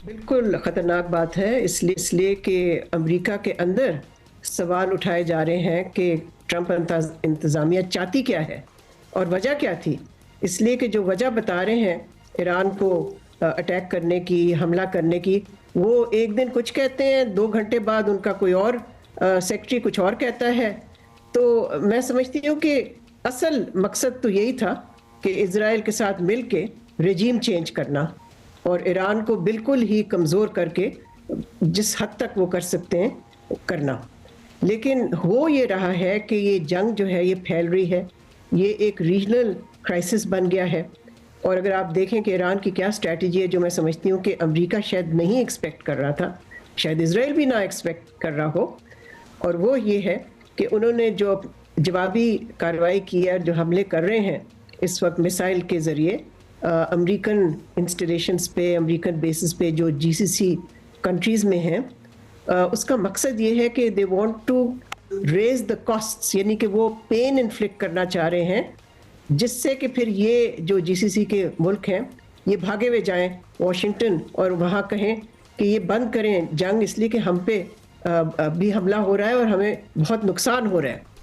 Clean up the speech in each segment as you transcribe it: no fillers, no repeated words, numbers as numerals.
बिल्कुल ख़तरनाक बात है, इसलिए कि अमेरिका के अंदर सवाल उठाए जा रहे हैं कि ट्रंप इंतज़ामिया चाहती क्या है और वजह क्या थी। इसलिए कि जो वजह बता रहे हैं ईरान को अटैक करने की, हमला करने की, वो एक दिन कुछ कहते हैं, 2 घंटे बाद उनका कोई और सेक्रेटरी कुछ और कहता है। तो मैं समझती हूँ कि असल मकसद तो यही था कि इज़राइल के साथ मिल के रेजीम चेंज करना और ईरान को बिल्कुल ही कमज़ोर करके जिस हद तक वो कर सकते हैं करना। लेकिन हो ये रहा है कि ये जंग जो है ये फैल रही है, ये एक रीजनल क्राइसिस बन गया है। और अगर आप देखें कि ईरान की क्या स्ट्रैटेजी है, जो मैं समझती हूँ कि अमेरिका शायद नहीं एक्सपेक्ट कर रहा था, शायद इज़राइल भी ना एक्सपेक्ट कर रहा हो, और वो ये है कि उन्होंने जो जवाबी कार्रवाई की है, जो हमले कर रहे हैं इस वक्त मिसाइल के ज़रिए अमेरिकन इंस्टॉलेशंस पे, अमेरिकन बेसिस पे जो जीसीसी कंट्रीज़ में हैं, उसका मकसद ये है कि they want to raise the costs, यानी कि वो पेन इन्फ्लिक्ट करना चाह रहे हैं, जिससे कि फिर ये जो जीसीसी के मुल्क हैं ये भागे हुए जाएं वाशिंगटन और वहाँ कहें कि ये बंद करें जंग, इसलिए कि हम पे भी हमला हो रहा है और हमें बहुत नुकसान हो रहा है।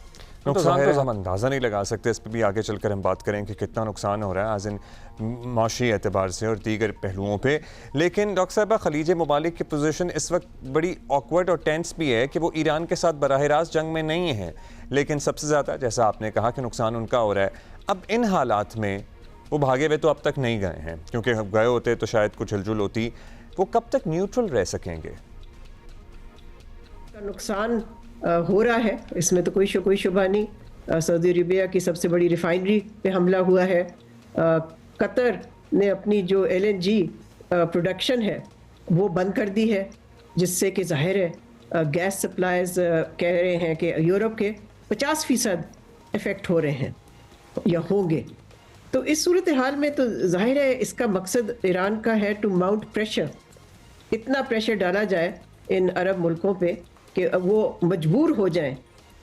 नुकसान तो हम अंदाज़ा नहीं लगा सकते, इस पर भी आगे चलकर हम बात करें कि कितना नुकसान हो रहा है, आज इन माशी एतबार से और दीगर पहलुओं पे। लेकिन डॉक्टर साहबा, खलीज ममालिक की पोजीशन इस वक्त बड़ी ऑकवर्ड और टेंस भी है कि वो ईरान के साथ बराह रास्त जंग में नहीं है, लेकिन सबसे ज़्यादा जैसा आपने कहा कि नुकसान उनका हो रहा है। अब इन हालात में वो भागे हुए तो अब तक नहीं गए हैं, क्योंकि गए होते तो शायद कुछ हिलजुल होती। वो कब तक न्यूट्रल रह सकेंगे? नुकसान हो रहा है, इसमें तो कोई शुबा नहीं। सऊदी अरेबिया की सबसे बड़ी रिफाइनरी पे हमला हुआ है। कतर ने अपनी जो एलएनजी प्रोडक्शन है वो बंद कर दी है, जिससे कि जाहिर है गैस सप्लाईज कह रहे हैं कि यूरोप के 50% इफ़ेक्ट हो रहे हैं या होंगे। तो इस सूरत हाल में तो जाहिर है इसका मकसद ईरान का है टू माउंट प्रेशर, इतना प्रेशर डाला जाए इन अरब मुल्कों पे कि वो मजबूर हो जाएं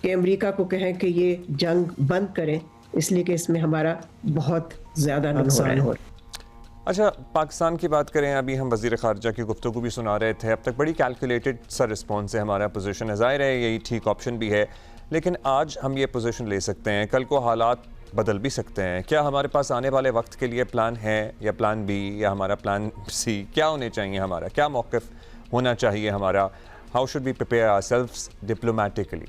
कि अमेरिका को कहें कि ये जंग बंद करें, इसलिए कि इसमें हमारा बहुत ज़्यादा नुकसान हो रहा है। अच्छा, पाकिस्तान की बात करें, अभी हम वज़ीर ख़ारजा की गुफ्तगू भी सुना रहे थे, अब तक बड़ी कैलकुलेटेड सा रिस्पॉन्स है हमारा पोजीशन है, ज़ाहिर है यही ठीक ऑप्शन भी है, लेकिन आज हम ये पोजीशन ले सकते हैं, कल को हालात बदल भी सकते हैं। क्या हमारे पास आने वाले वक्त के लिए प्लान है या प्लान बी या हमारा प्लान सी, क्या होने चाहिए, हमारा क्या मौक़िफ़ होना चाहिए हमारा? How should we prepare ourselves diplomatically?